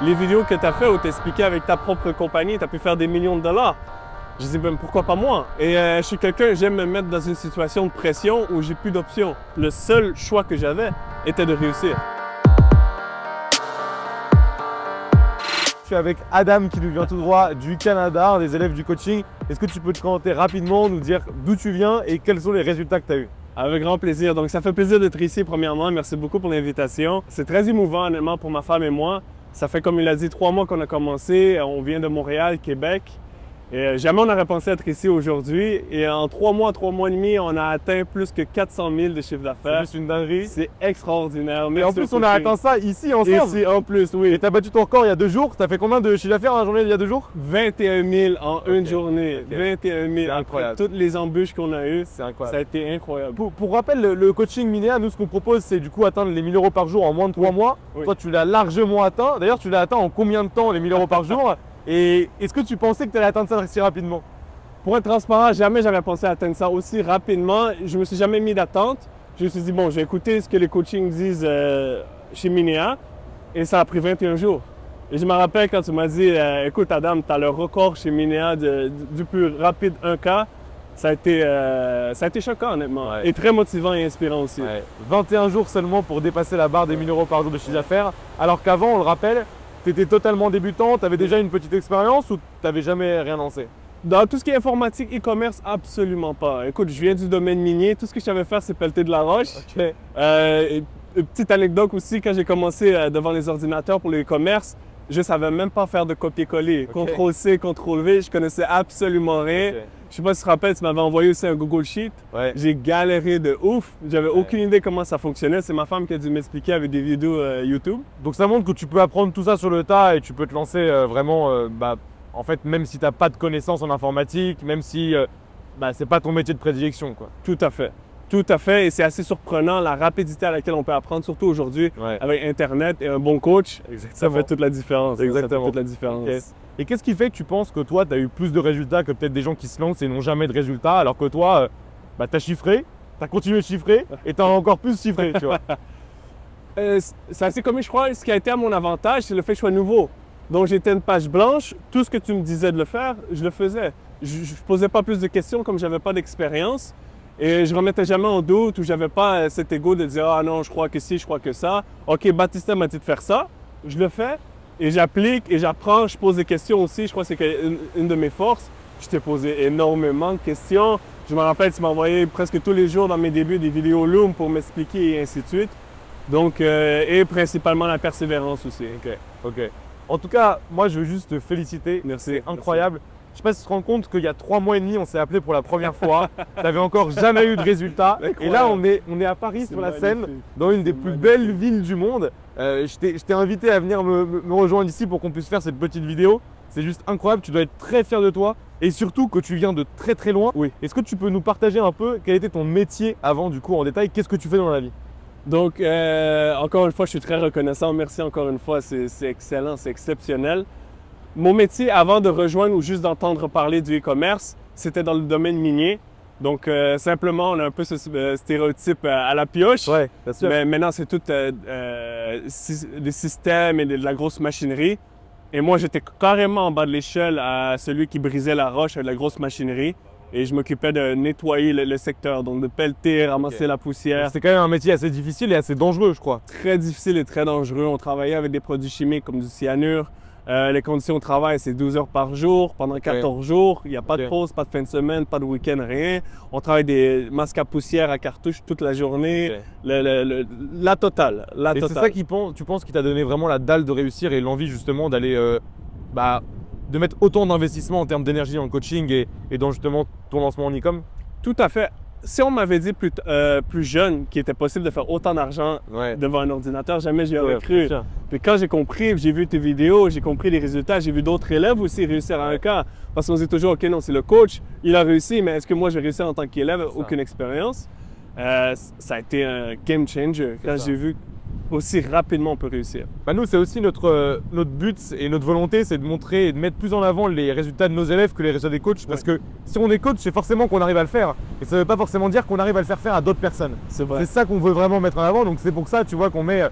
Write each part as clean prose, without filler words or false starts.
les vidéos que tu as fait où tu expliquais avec ta propre compagnie, tu as pu faire des millions de dollars. Je dis, ben, pourquoi pas moi? Et je suis quelqu'un, j'aime me mettre dans une situation de pression où j'ai plus d'options. Le seul choix que j'avais était de réussir. Je suis avec Adam qui nous vient tout droit du Canada, un des élèves du coaching. Est-ce que tu peux te présenter rapidement, nous dire d'où tu viens et quels sont les résultats que tu as eus? Avec grand plaisir. Donc, ça fait plaisir d'être ici, premièrement. Merci beaucoup pour l'invitation. C'est très émouvant, honnêtement, pour ma femme et moi. Ça fait, comme il a dit, 3 mois qu'on a commencé. On vient de Montréal, Québec. Et jamais on n'aurait pensé être ici aujourd'hui. Et en 3 mois et demi, on a atteint plus que 400 000 de chiffre d'affaires. C'est juste une dinguerie. C'est extraordinaire. Et en plus, on a atteint ça ici ensemble. Ici, en plus, oui. Et tu as battu ton record il y a 2 jours. Tu as fait combien de chiffre d'affaires dans la journée il y a 2 jours? 21 000 en une journée. Okay. 21 000. C'est incroyable. Toutes les embûches qu'on a eues, C'est incroyable. ça a été incroyable. Pour rappel, le coaching Minéa, nous, ce qu'on propose, c'est du coup atteindre les 1 000 € par jour en moins de 3 mois. Oui. Toi, tu l'as largement atteint. D'ailleurs, tu l'as atteint en combien de temps, les 1 000 € par jour? Et est-ce que tu pensais que tu allais atteindre ça si rapidement? Pour être transparent, jamais j'avais pensé atteindre ça aussi rapidement. Je me suis jamais mis d'attente. Je me suis dit, bon, je vais écouter ce que les coachings disent chez Minéa. Et ça a pris 21 jours. Et je me rappelle quand tu m'as dit, écoute Adam, tu as le record chez Minéa du plus rapide 1K. Ça a été choquant, honnêtement. Ouais. Et très motivant et inspirant aussi. Ouais. 21 jours seulement pour dépasser la barre des 1 000 € par jour de chiffre d'affaires. Alors qu'avant, on le rappelle, tu étais totalement débutant, tu avais déjà une petite expérience ou tu n'avais jamais rien lancé? Dans tout ce qui est informatique, e-commerce, absolument pas. Écoute, je viens du domaine minier. Tout ce que je savais faire, c'est pelleter de la roche. Okay. Une petite anecdote aussi, quand j'ai commencé devant les ordinateurs pour le e-commerce, je ne savais même pas faire de copier-coller. Okay. CTRL-C, CTRL-V, je connaissais absolument rien. Okay. Je sais pas si tu te rappelles, tu m'avais envoyé aussi un Google Sheet. Ouais. J'ai galéré de ouf. J'avais aucune idée comment ça fonctionnait. C'est ma femme qui a dû m'expliquer avec des vidéos YouTube. Donc ça montre que tu peux apprendre tout ça sur le tas et tu peux te lancer vraiment, en fait, même si tu n'as pas de connaissances en informatique, même si c'est pas ton métier de prédilection, quoi. Tout à fait. Tout à fait. Et c'est assez surprenant la rapidité à laquelle on peut apprendre, surtout aujourd'hui, Ouais. avec Internet et un bon coach. Ça fait toute la différence. Exactement. Ça fait toute la différence. Okay. Et qu'est-ce qui fait que tu penses que toi, tu as eu plus de résultats que peut-être des gens qui se lancent et n'ont jamais de résultats, alors que toi, tu as chiffré, tu as continué de chiffrer et tu as encore plus chiffré, tu vois. C'est assez commun, je crois. Ce qui a été à mon avantage, c'est le fait que je sois nouveau. Donc, j'étais une page blanche. Tout ce que tu me disais de le faire, je le faisais. Je ne posais pas plus de questions comme je n'avais pas d'expérience. Et je ne remettais jamais en doute ou je n'avais pas cet ego de dire « Ah non, je crois que ci, je crois que ça. » OK, Baptista m'a dit de faire ça. Je le fais et j'applique et j'apprends. Je pose des questions aussi. Je crois que c'est une de mes forces. Je t'ai posé énormément de questions. Je me rappelle, tu m'envoyais presque tous les jours dans mes débuts des vidéos Loom pour m'expliquer et ainsi de suite. Donc, et principalement la persévérance aussi. Ok. En tout cas, moi, je veux juste te féliciter. Merci. C'est incroyable. Je ne sais pas si tu te rends compte qu'il y a 3 mois et demi, on s'est appelé pour la première fois. Tu n'avais encore jamais eu de résultats. Et là, on est à Paris sur la Seine, dans une des plus belles villes du monde. Je t'ai invité à venir me rejoindre ici pour qu'on puisse faire cette petite vidéo. C'est juste incroyable. Tu dois être très fier de toi. Et surtout que tu viens de très très loin. Oui. Est-ce que tu peux nous partager un peu quel était ton métier avant, du coup, en détail? Qu'est-ce que tu fais dans la vie? Donc, encore une fois, je suis très reconnaissant. Merci encore une fois. C'est excellent, c'est exceptionnel. Mon métier, avant de rejoindre ou juste d'entendre parler du e-commerce, c'était dans le domaine minier. Donc, simplement, on a un peu ce stéréotype à la pioche. Ouais, bien sûr. Mais maintenant, c'est tout des systèmes et de la grosse machinerie. Et moi, j'étais carrément en bas de l'échelle à celui qui brisait la roche avec la grosse machinerie. Et je m'occupais de nettoyer le secteur, donc de pelleter, ramasser la poussière. C'est quand même un métier assez difficile et assez dangereux, je crois. Très difficile et très dangereux. On travaillait avec des produits chimiques comme du cyanure. Les conditions de travail, c'est 12 heures par jour, pendant 14 jours. Il n'y a pas de pause, pas de fin de semaine, pas de week-end, rien. On travaille des masques à poussière à cartouche toute la journée. La totale. Et c'est ça tu penses qui t'a donné vraiment la dalle de réussir et l'envie justement d'aller, de mettre autant d'investissement en termes d'énergie dans le coaching et dans justement ton lancement en e-com? Tout à fait. Si on m'avait dit plus jeune qu'il était possible de faire autant d'argent devant un ordinateur, jamais j'y aurais cru. Puis quand j'ai compris, j'ai vu tes vidéos, j'ai compris les résultats, j'ai vu d'autres élèves aussi réussir à un cas. Parce qu'on se dit toujours, OK, non, c'est le coach, il a réussi, mais est-ce que moi je vais réussir en tant qu'élève? Aucune expérience. Ça a été un game changer quand j'ai vu aussi rapidement on peut réussir. Nous, c'est aussi notre but et notre volonté, c'est de montrer et de mettre plus en avant les résultats de nos élèves que les résultats des coachs. Parce que si on est coach, c'est forcément qu'on arrive à le faire. Et ça ne veut pas forcément dire qu'on arrive à le faire faire à d'autres personnes. C'est vrai. C'est ça qu'on veut vraiment mettre en avant. Donc c'est pour ça, tu vois, qu'on met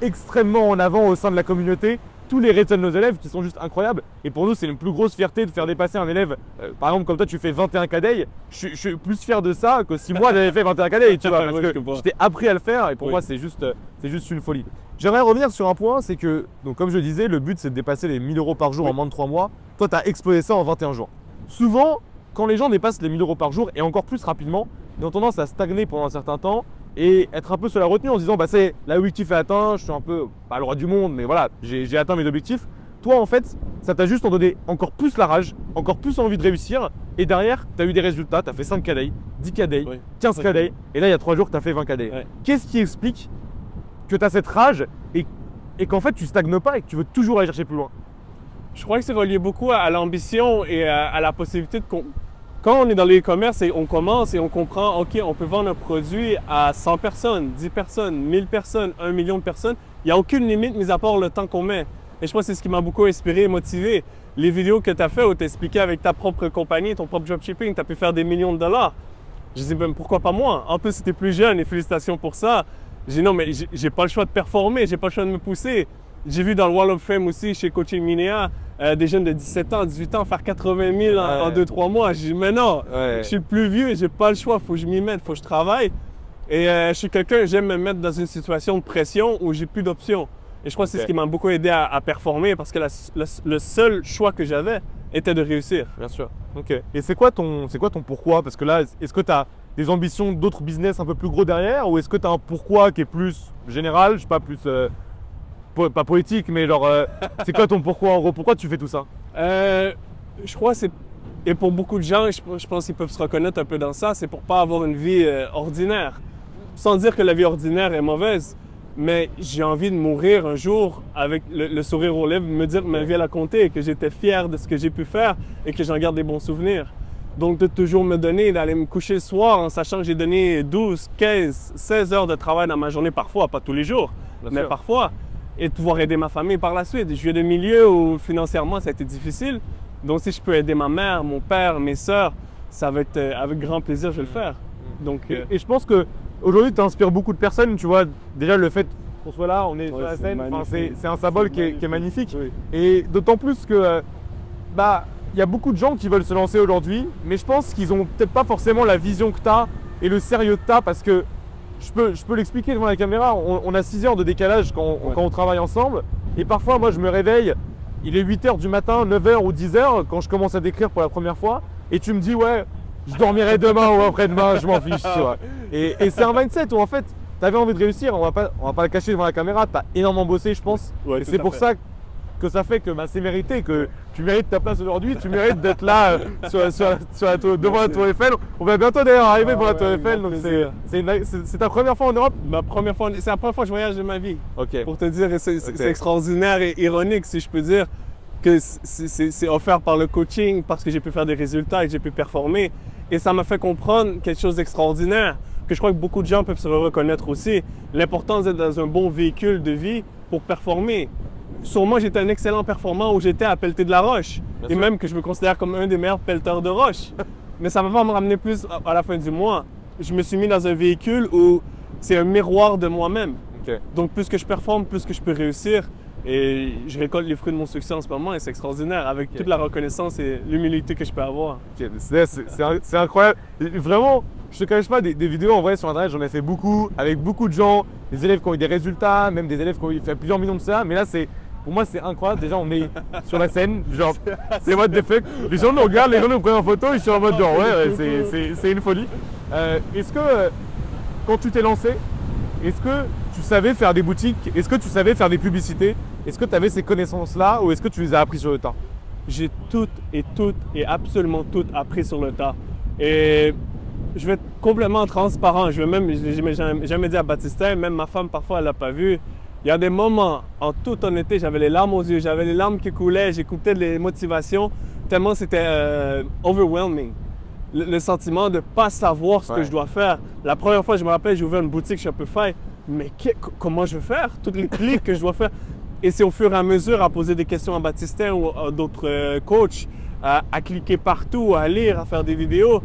extrêmement en avant au sein de la communauté tous les résultats de nos élèves qui sont juste incroyables. Et pour nous, c'est une plus grosse fierté de faire dépasser un élève. Par exemple, comme toi, tu fais 21 KD. Je suis plus fier de ça que si moi j'avais fait 21 KD, tu vois, parce que j'étais appris à le faire. Et pour moi, c'est juste une folie. J'aimerais revenir sur un point, c'est que, donc, comme je le disais, le but c'est de dépasser les 1000 € par jour en moins de 3 mois. Toi, tu as explosé ça en 21 jours. Souvent, quand les gens dépassent les 1000 € par jour et encore plus rapidement, ils ont tendance à stagner pendant un certain temps et être un peu sur la retenue en se disant bah c'est l'objectif est atteint, je suis un peu pas le roi du monde, mais voilà, j'ai atteint mes objectifs. Toi en fait, ça t'a juste donné encore plus la rage, encore plus envie de réussir et derrière, tu as eu des résultats, tu as fait 5 KD, 10 KD, 15 KD et là il y a 3 jours, tu as fait 20 KD. Qu'est-ce qui explique que tu as cette rage et qu'en fait tu stagnes pas et que tu veux toujours aller chercher plus loin? Je crois que c'est relié beaucoup à l'ambition et à la possibilité de... Quand on est dans le e-commerce et on commence et on comprend, OK, on peut vendre un produit à 100 personnes, 10 personnes, 1000 personnes, 1 million de personnes, il n'y a aucune limite mis à part le temps qu'on met. Et je pense que c'est ce qui m'a beaucoup inspiré et motivé. Les vidéos que tu as faites où tu expliquais avec ta propre compagnie, ton propre dropshipping, tu as pu faire des millions de dollars. Je dis, ben, pourquoi pas moi? En plus, c'était plus jeune et félicitations pour ça. J'ai dit, non, mais j'ai pas le choix de performer, j'ai pas le choix de me pousser. J'ai vu dans le Wall of Fame aussi, chez Coaching Minea, des jeunes de 17 ans, 18 ans faire 80 000 en 2-3 mois. J'ai dit, mais non, je suis le plus vieux, j'ai pas le choix, il faut que je m'y mette, il faut que je travaille. Et je suis quelqu'un, j'aime me mettre dans une situation de pression où j'ai plus d'options. Et je crois que c'est ce qui m'a beaucoup aidé à performer parce que le seul choix que j'avais était de réussir. Bien sûr. Ok. Et c'est quoi ton pourquoi? Parce que là, est-ce que tu as des ambitions d'autres business un peu plus gros derrière ou est-ce que tu as un pourquoi qui est plus général, je sais pas, plus... pas politique, mais genre, c'est quoi ton pourquoi en gros? Pourquoi tu fais tout ça? Je crois que c'est... Et pour beaucoup de gens, je pense qu'ils peuvent se reconnaître un peu dans ça, c'est pour pas avoir une vie ordinaire. Sans dire que la vie ordinaire est mauvaise, mais j'ai envie de mourir un jour avec le sourire aux lèvres, me dire que ma vie elle a compté, que j'étais fier de ce que j'ai pu faire et que j'en garde des bons souvenirs. Donc de toujours me donner, d'aller me coucher le soir en sachant que j'ai donné 12, 15, 16 heures de travail dans ma journée parfois, pas tous les jours, mais parfois. Et de pouvoir aider ma famille par la suite. Je viens de milieu où financièrement ça a été difficile. Donc si je peux aider ma mère, mon père, mes sœurs, ça va être avec grand plaisir, je vais le faire. Donc, et je pense qu'aujourd'hui tu inspires beaucoup de personnes, tu vois, déjà le fait qu'on soit là, on est sur la scène, c'est un symbole qui est magnifique. Oui. Et d'autant plus que il y a beaucoup de gens qui veulent se lancer aujourd'hui, mais je pense qu'ils n'ont peut-être pas forcément la vision que tu as et le sérieux que tu as parce que je peux l'expliquer devant la caméra, on a 6 heures de décalage quand on travaille ensemble et parfois moi je me réveille, il est 8 h du matin, 9 h ou 10 h quand je commence à décrire pour la première fois et tu me dis ouais, je dormirai demain ou après-demain, je m'en fiche, tu vois. Et c'est un mindset où en fait tu avais envie de réussir, on va pas le cacher devant la caméra, tu as énormément bossé je pense et c'est pour ça que ça fait que c'est mérité, que tu mérites ta place aujourd'hui, tu mérites d'être là devant la Tour Eiffel. On va bientôt d'ailleurs arriver devant la Tour Eiffel, donc c'est ta première fois en Europe? Ma première fois, c'est la première fois que je voyage de ma vie. Ok. Pour te dire, c'est extraordinaire et ironique si je peux dire que c'est offert par le coaching parce que j'ai pu faire des résultats et que j'ai pu performer. Et ça m'a fait comprendre quelque chose d'extraordinaire, que je crois que beaucoup de gens peuvent se reconnaître aussi. L'importance d'être dans un bon véhicule de vie pour performer. Sûrement, j'étais un excellent performant où j'étais à pelleter de la roche. Et même que je me considère comme un des meilleurs pelleteurs de roche. Mais ça ne va pas me ramener plus à la fin du mois. Je me suis mis dans un véhicule où c'est un miroir de moi-même. Donc, plus que je performe, plus que je peux réussir. Et je récolte les fruits de mon succès en ce moment et c'est extraordinaire avec toute la reconnaissance et l'humilité que je peux avoir. C'est incroyable. Vraiment, je te cache pas, des vidéos en vrai sur internet, j'en ai fait beaucoup, avec beaucoup de gens, des élèves qui ont eu des résultats, même des élèves qui ont fait plusieurs millions de ça. Mais là, pour moi, c'est incroyable. Déjà, on est sur la scène, genre, c'est what the fuck. Les gens nous regardent, les gens nous prennent en photo, ils sont en mode genre, ouais, c'est une folie. Est-ce que, quand tu t'es lancé, est-ce que tu savais faire des boutiques? Est-ce que tu savais faire des publicités? Est-ce que tu avais ces connaissances-là ou est-ce que tu les as appris sur le tas? J'ai toutes et absolument toutes appris sur le tas. Et je vais être complètement transparent. Je n'ai jamais dit à Baptistin, même ma femme parfois elle l'a pas vu. Il y a des moments, en toute honnêteté, j'avais les larmes aux yeux, j'avais les larmes qui coulaient, j'écoutais les motivations, tellement c'était overwhelming. Le sentiment de ne pas savoir ce que je dois faire. La première fois, je me rappelle, j'ai ouvert une boutique Shopify, mais comment je vais faire? Toutes les clics que je dois faire. Et c'est au fur et à mesure à poser des questions à Baptistin ou à d'autres coachs, à cliquer partout, à lire, à faire des vidéos.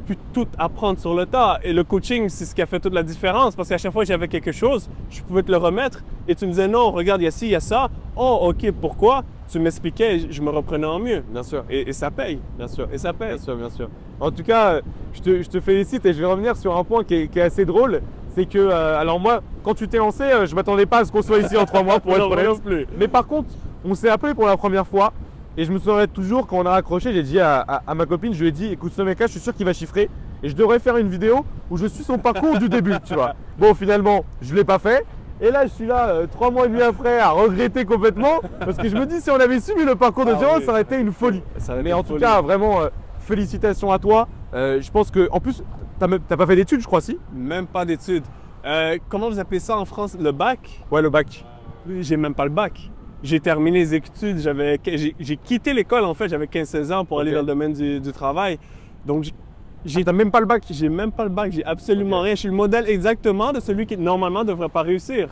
pu tout apprendre sur le tas. Et le coaching, c'est ce qui a fait toute la différence. Parce qu'à chaque fois que j'avais quelque chose, je pouvais te le remettre. Et tu me disais, non, regarde, il y a ci, il y a ça. Oh, OK, pourquoi? Tu m'expliquais, je me reprenais en mieux. Bien sûr. Et ça paye. Bien sûr. Et ça paye. Bien sûr, bien sûr. En tout cas, je te félicite et je vais revenir sur un point qui est assez drôle. C'est que, alors moi, quand tu t'es lancé, je m'attendais pas à ce qu'on soit ici en 3 mois pour être honnête. Plus. Mais par contre, on s'est appelé pour la première fois. Et je me souviendrai toujours, quand on a raccroché, j'ai dit à ma copine, je lui ai dit, écoute, ce mec-là, je suis sûr qu'il va chiffrer. Et je devrais faire une vidéo où je suis son parcours du début, tu vois. Bon, finalement, je ne l'ai pas fait. Et là, je suis là, 3 mois et demi après, à regretter complètement. Parce que je me dis, si on avait suivi le parcours de Jérôme, ça aurait été une folie. Mais en tout cas, vraiment, félicitations à toi. Je pense que, en plus, t'as pas fait d'études, je crois, si? Même pas d'études. Comment vous appelez ça en France? Le bac? Ouais, le bac. J'ai même pas le bac. J'ai terminé les études, j'ai quitté l'école en fait, j'avais 15-16 ans pour aller dans le domaine du travail. Donc, t'as même pas le bac? J'ai même pas le bac, j'ai absolument rien. Je suis le modèle exactement de celui qui normalement ne devrait pas réussir.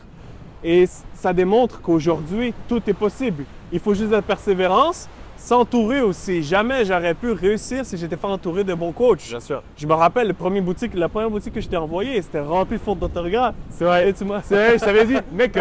Et ça démontre qu'aujourd'hui, tout est possible. Il faut juste de la persévérance, s'entourer aussi. Jamais j'aurais pu réussir si j'étais pas entouré de bons coachs. Bien sûr. Je me rappelle, la première boutique que je t'ai envoyée, c'était rempli de fautes d'orthographe. C'est vrai. C'est vrai, je t'avais dit, mec,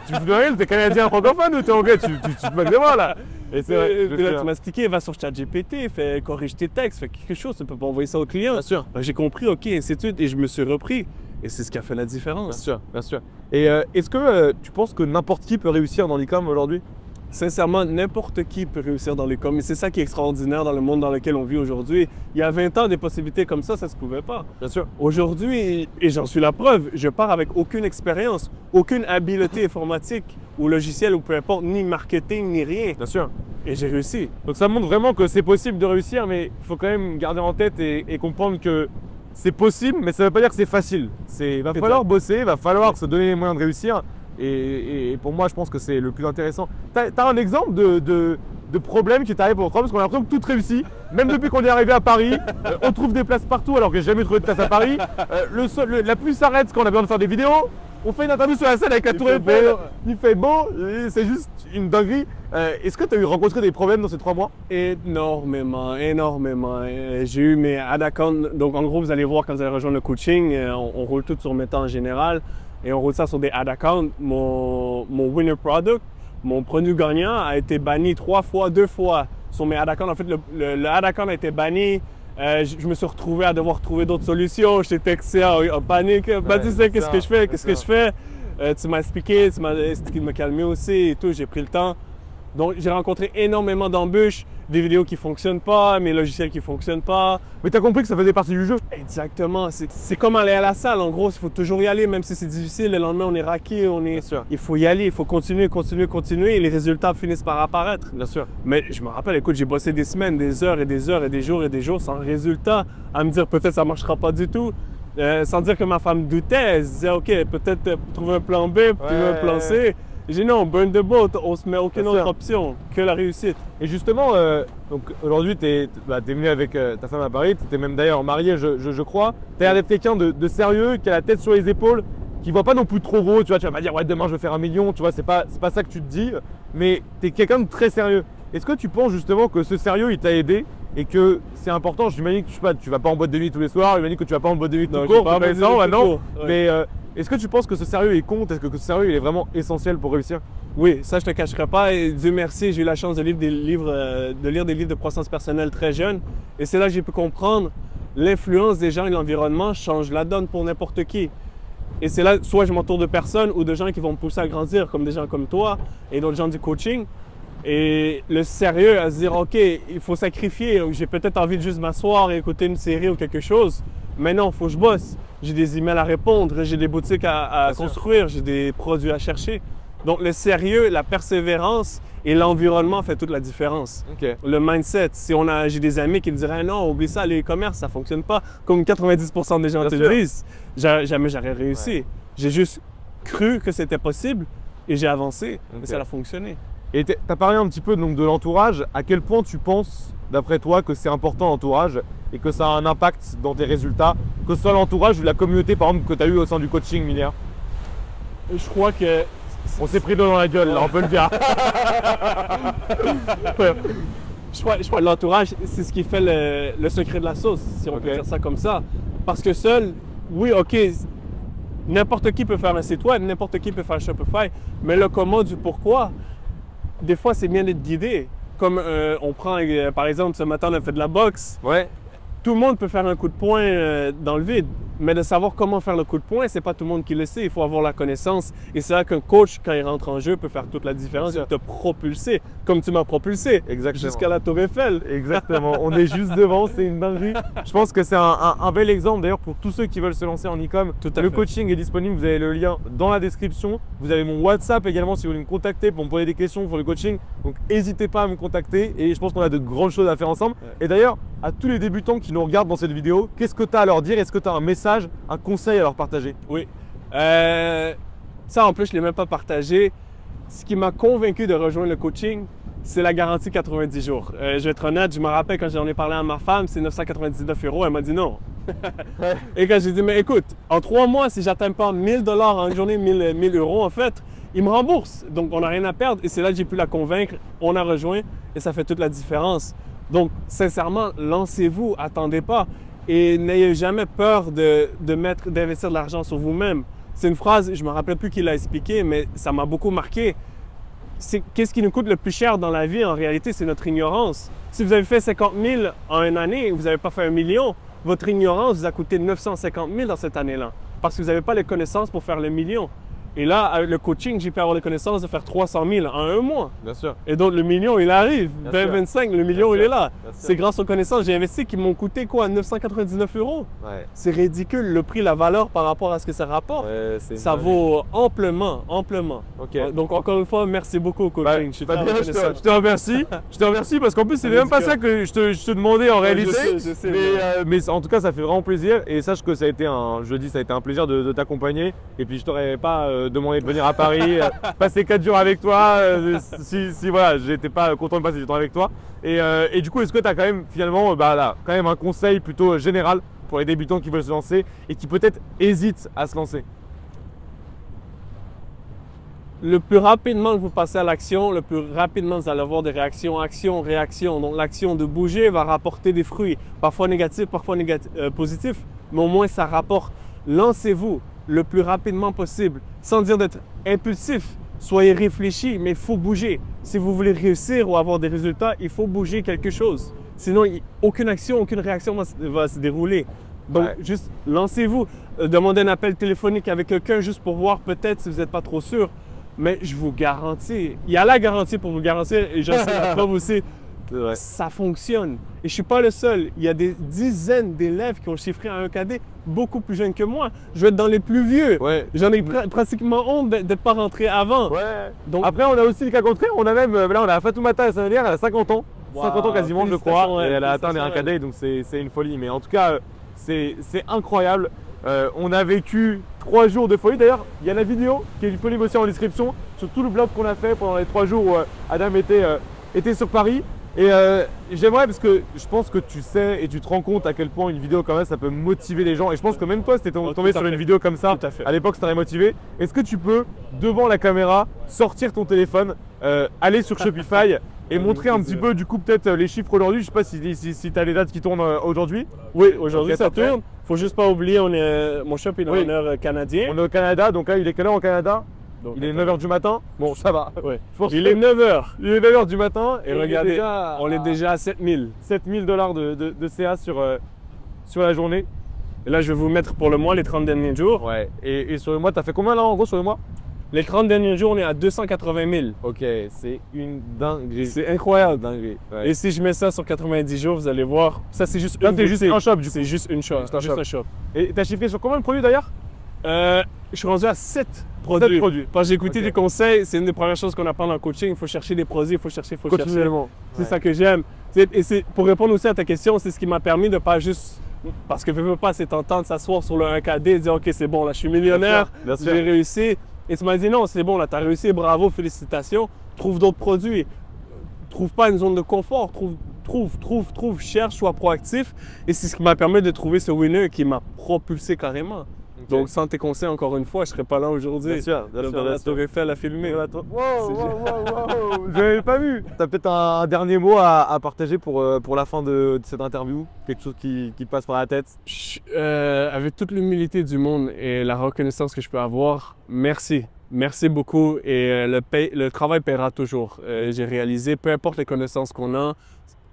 tu me donnes, t'es canadien francophone ou t'es anglais? Tu te moques de moi là. Et c'est vrai. Tu m'as expliqué, va sur ChatGPT, corrige tes textes, fais quelque chose, tu peux pas envoyer ça au client. Bien sûr. J'ai compris, OK, ainsi de suite, et je me suis repris. Et c'est ce qui a fait la différence. Bien sûr, bien sûr. Et est-ce que tu penses que n'importe qui peut réussir dans l'e-com aujourd'hui? Sincèrement, n'importe qui peut réussir dans l'e-com. Et c'est ça qui est extraordinaire dans le monde dans lequel on vit aujourd'hui. Il y a 20 ans, des possibilités comme ça ne se pouvait pas. Bien sûr. Aujourd'hui, et j'en suis la preuve, je pars avec aucune expérience, aucune habileté informatique ou logiciel ou peu importe, ni marketing, ni rien. Bien sûr. Et j'ai réussi. Donc ça montre vraiment que c'est possible de réussir, mais il faut quand même garder en tête et comprendre que c'est possible, mais ça ne veut pas dire que c'est facile. Il va falloir bosser, il va falloir se donner les moyens de réussir. Et pour moi, je pense que c'est le plus intéressant. Tu as un exemple de problème qui t'arrive pour toi? Parce qu'on a l'impression que tout réussit. Même depuis qu'on est arrivé à Paris, on trouve des places partout alors que j'ai jamais trouvé de place à Paris. La pluie s'arrête quand on a besoin de faire des vidéos. On fait une interview sur la scène avec la Tour Eiffel. Il fait beau, c'est juste une dinguerie. Est-ce que tu as rencontré des problèmes dans ces 3 mois? Énormément, énormément. J'ai eu mes ad accounts. Donc en gros, vous allez voir quand vous allez rejoindre le coaching, on roule tout sur Meta en général. Et on roule ça sur des ad accounts. Mon winner product, mon produit gagnant a été banni 3 fois, 2 fois sur mes ad accounts. En fait, le ad account a été banni. Je me suis retrouvé à devoir trouver d'autres solutions. J'étais texté en panique. Ben, tu sais, qu'est-ce que je fais? Qu'est-ce que je fais? Tu m'as expliqué, tu m'as expliqué de me calmer aussi et tout. J'ai pris le temps. Donc, j'ai rencontré énormément d'embûches, des vidéos qui ne fonctionnent pas, mes logiciels qui ne fonctionnent pas. Mais tu as compris que ça faisait partie du jeu? Exactement. C'est comme aller à la salle. En gros, il faut toujours y aller, même si c'est difficile. Le lendemain, on est raqué. Il faut y aller, il faut continuer, continuer, continuer. Et les résultats finissent par apparaître. Bien sûr. Mais je me rappelle, écoute, j'ai bossé des semaines, des heures et des heures et des jours et des jours sans résultat. À me dire, peut-être ça ne marchera pas du tout. Sans dire que ma femme doutait. Elle se disait, OK, peut-être trouver un plan B, puis un plan C. J'ai dit non, burn the boat, on se met aucune autre option que la réussite. Et justement, donc aujourd'hui, tu es venu avec ta femme à Paris, tu étais même d'ailleurs marié, je crois. Tu as l'air d'être quelqu'un de sérieux, qui a la tête sur les épaules, qui ne voit pas non plus trop gros. Tu vas pas dire, ouais, demain je vais faire 1 million, tu vois, c'est pas ça que tu te dis, mais tu es quelqu'un de très sérieux. Est-ce que tu penses justement que ce sérieux, il t'a aidé et que c'est important? J'imagine que tu vas pas en boîte de nuit tous les soirs, j'imagine que tu vas pas en boîte de nuit tout court, mais est-ce que tu penses que ce sérieux il compte? Est-ce que ce sérieux il est vraiment essentiel pour réussir? Oui, ça je te cacherai pas. Et Dieu merci, j'ai eu la chance de lire des livres de croissance personnelle très jeune. Et c'est là que j'ai pu comprendre l'influence des gens et l'environnement change la donne pour n'importe qui. Et c'est là, soit je m'entoure de personnes ou de gens qui vont me pousser à grandir, comme des gens comme toi et d'autres gens du coaching. Et le sérieux à se dire, OK, il faut sacrifier. J'ai peut-être envie de juste m'asseoir et écouter une série ou quelque chose. Mais non, il faut que je bosse. J'ai des emails à répondre, j'ai des boutiques à construire, j'ai des produits à chercher. Donc, le sérieux, la persévérance et l'environnement fait toute la différence. Okay. Le mindset, j'ai des amis qui me diraient non, oublie ça, les e-commerce, ça ne fonctionne pas. Comme 90% des gens te le disent, jamais j'aurais réussi. Ouais. J'ai juste cru que c'était possible et j'ai avancé et ça a fonctionné. Et tu as parlé un petit peu donc, de l'entourage. À quel point tu penses, d'après toi, que c'est important l'entourage et que ça a un impact dans tes résultats, que ce soit l'entourage ou la communauté, par exemple, que tu as eu au sein du coaching minière? Je crois que... On s'est pris d'eau dans la gueule, là, on peut le dire. je crois que l'entourage, c'est ce qui fait le secret de la sauce, si on peut dire ça comme ça. Parce que seul, oui, OK, n'importe qui peut faire un site web, n'importe qui peut faire Shopify, mais le comment du pourquoi, des fois, c'est bien d'être guidé. Comme on prend, par exemple, ce matin, on a fait de la boxe. Ouais. Tout le monde peut faire un coup de poing dans le vide, mais de savoir comment faire le coup de poing, c'est pas tout le monde qui le sait. Il faut avoir la connaissance. Et c'est là qu'un coach, quand il rentre en jeu, peut faire toute la différence et te propulser, comme tu m'as propulsé. Exactement. Jusqu'à la Tour Eiffel. Exactement. On est juste devant, c'est une dinguerie. Je pense que c'est un bel exemple d'ailleurs pour tous ceux qui veulent se lancer en e-com. Le coaching est disponible, vous avez le lien dans la description. Vous avez mon WhatsApp également si vous voulez me contacter pour me poser des questions pour le coaching. Donc n'hésitez pas à me contacter et je pense qu'on a de grandes choses à faire ensemble. Ouais. Et d'ailleurs, à tous les débutants qui nous regardent dans cette vidéo, qu'est-ce que tu as à leur dire? Est-ce que tu as un message, un conseil à leur partager? Oui. Ça, en plus, je ne l'ai même pas partagé. Ce qui m'a convaincu de rejoindre le coaching, c'est la garantie 90 jours. Je vais être honnête, je me rappelle quand j'en ai parlé à ma femme, c'est 999 €. Elle m'a dit non. Et quand j'ai dit, mais écoute, en 3 mois, si j'atteins pas 1000 $ en une journée, 1000 € en fait, il me rembourse. Donc, on n'a rien à perdre. Et c'est là que j'ai pu la convaincre. On a rejoint et ça fait toute la différence. Donc, sincèrement, lancez-vous, attendez pas. Et n'ayez jamais peur d'investir de l'argent sur vous-même. C'est une phrase, je ne me rappelle plus qui l'a expliqué, mais ça m'a beaucoup marqué. Qu'est-ce qui nous coûte le plus cher dans la vie, en réalité, c'est notre ignorance. Si vous avez fait 50 000 en une année et vous n'avez pas fait 1 million, votre ignorance vous a coûté 950 000 dans cette année-là. Parce que vous n'avez pas les connaissances pour faire le million. Et là, avec le coaching, j'ai pu avoir les connaissances de faire 300 000 en un mois. Bien sûr. Et donc, le million, il arrive. 2025, le million, il est là. C'est grâce aux connaissances. J'ai investi qui m'ont coûté quoi? 999 €. Ouais. C'est ridicule, le prix, la valeur par rapport à ce que ça rapporte. Ouais, ça vaut amplement, amplement. Okay. Donc, encore une fois, merci beaucoup au coaching. Je te remercie. Je te remercie parce qu'en plus, c'est même pas ça que je te demandais en réalité. Je sais, mais en tout cas, ça fait vraiment plaisir. Et sache que ça a été un plaisir de t'accompagner. Et puis, je t'aurais pas demandé de venir à Paris, passer 4 jours avec toi, si voilà, j'étais pas content de passer du temps avec toi. Et du coup, est-ce que tu as quand même finalement quand même un conseil plutôt général pour les débutants qui veulent se lancer et qui peut-être hésitent à se lancer? Le plus rapidement que vous passez à l'action, le plus rapidement vous allez avoir des réactions, action, réaction. Donc l'action de bouger va rapporter des fruits, parfois négatifs, parfois positifs, mais au moins ça rapporte. Lancez-vous le plus rapidement possible, sans dire d'être impulsif. Soyez réfléchi, mais il faut bouger. Si vous voulez réussir ou avoir des résultats, il faut bouger quelque chose. Sinon, aucune action, aucune réaction va se dérouler. Donc, juste lancez-vous. Demandez un appel téléphonique avec quelqu'un juste pour voir peut-être si vous n'êtes pas trop sûr. Mais je vous garantis, il y a la garantie pour vous garantir, et je sais la preuve aussi, ça fonctionne. Et je ne suis pas le seul. Il y a des dizaines d'élèves qui ont chiffré à un cadet beaucoup plus jeunes que moi. Je vais être dans les plus vieux. Ouais. J'en ai pratiquement honte d'être pas rentré avant. Ouais. Donc, après, on a aussi le cas contraire. On a même, là, on a Fatoumata Saint-Hilaire, elle a 50 ans. Wow, 50 ans quasiment, je crois. Et elle a atteint un cadet, donc c'est une folie. Mais en tout cas, c'est incroyable. On a vécu 3 jours de folie. D'ailleurs, il y a la vidéo qui est disponible aussi en description sur tout le vlog qu'on a fait pendant les 3 jours où Adam était sur Paris. Et j'aimerais, parce que je pense que tu sais et tu te rends compte à quel point une vidéo comme ça peut motiver les gens. Et je pense que même toi, si tu étais tombé sur une vidéo comme ça, à l'époque, ça t'aurait motivé. Est-ce que tu peux, devant la caméra, sortir ton téléphone, aller sur Shopify et montrer un petit peu, du coup, peut-être les chiffres aujourd'hui? Je ne sais pas si tu as les dates qui tournent aujourd'hui. Oui, aujourd'hui, ça tourne. Il ne faut juste pas oublier, mon shop est en heure canadien. On est au Canada, donc là, il est quelle heure au Canada? Donc, il est 9 h du matin. Bon, ça va. Ouais. Il est 9 h. Il est 9 h du matin. Et regardez, on est déjà à 7000. 7000 $ de CA sur la journée. Et là, je vais vous mettre pour le mois les 30 derniers jours. Ouais. Et sur le mois, tu as fait combien là en gros sur le mois? Les 30 derniers jours, on est à 280 000. Ok, c'est une dinguerie. C'est incroyable. Dinguerie. Ouais. Et si je mets ça sur 90 jours, vous allez voir. Ça, c'est juste un shop. C'est juste une shop. Juste un shop. Et tu as chiffré sur combien de produits d'ailleurs? Je suis rendu à 7 produits. Parce que j'ai écouté des conseils, c'est une des premières choses qu'on apprend dans le coaching. Il faut chercher des produits, il faut chercher. C'est ça que j'aime. Et pour répondre aussi à ta question, c'est ce qui m'a permis de pas juste. Parce que je veux pas, c'est tentant de s'asseoir sur le 1KD et dire OK, c'est bon, là, je suis millionnaire, j'ai réussi. Et tu m'as dit non, c'est bon, là, tu as réussi, bravo, félicitations. Trouve d'autres produits. Trouve pas une zone de confort. Trouve, cherche, sois proactif. Et c'est ce qui m'a permis de trouver ce winner qui m'a propulsé carrément. Okay. Donc, sans tes conseils, encore une fois, je ne serais pas là aujourd'hui. Bien sûr. La Tour Eiffel à filmer. Wow. l'avais pas vu. Tu as peut-être un dernier mot à partager pour la fin de cette interview? Quelque chose qui passe par la tête? Avec toute l'humilité du monde et la reconnaissance que je peux avoir, merci. Merci beaucoup et le travail paiera toujours. J'ai réalisé, peu importe les connaissances qu'on a,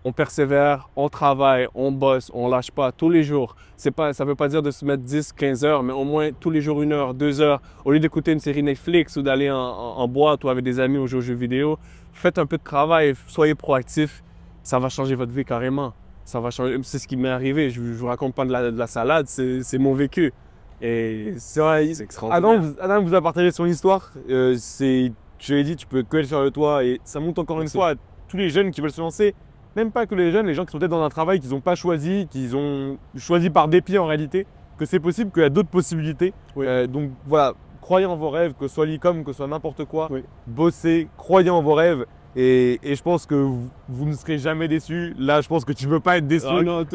on persévère, on travaille, on bosse, on lâche pas tous les jours. Ça ne veut pas dire de se mettre 10, 15 heures, mais au moins tous les jours 1 heure, 2 heures. Au lieu d'écouter une série Netflix ou d'aller en boîte ou avec des amis ou jouer aux jeux vidéo, faites un peu de travail, soyez proactifs. Ça va changer votre vie carrément. Ça va changer. C'est ce qui m'est arrivé. Je ne vous raconte pas de la salade, c'est mon vécu. Et c'est extraordinaire. Adam vous a partagé son histoire. Je l'ai dit, tu peux coller sur le toit et ça montre encore une fois à tous les jeunes qui veulent se lancer. Même pas que les jeunes, les gens qui sont peut-être dans un travail qu'ils n'ont pas choisi, qu'ils ont choisi par dépit en réalité, que c'est possible, qu'il y a d'autres possibilités. Oui. Donc voilà, croyez en vos rêves, que ce soit l'e-com, que ce soit n'importe quoi. Oui. Bossez, croyez en vos rêves. Et je pense que vous ne serez jamais déçus. Là, je pense que tu ne peux pas être déçu.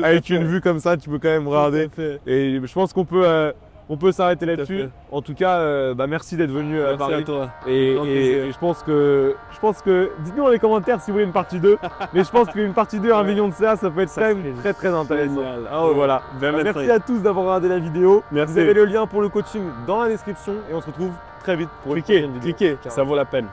Avec une vue comme ça, tu peux quand même regarder. Et je pense qu'on peut s'arrêter là-dessus. En tout cas, merci d'être venu merci parler. à toi. Et je pense que dites-nous dans les commentaires si vous voulez une partie 2. Mais je pense qu'une partie 2 à 1 million de CA, ça peut être quand même très très intéressant. Voilà. Merci à tous d'avoir regardé la vidéo. Merci. Vous avez le lien pour le coaching dans la description et on se retrouve très vite pour une prochaine vidéo. Cliquez, ça vaut la peine.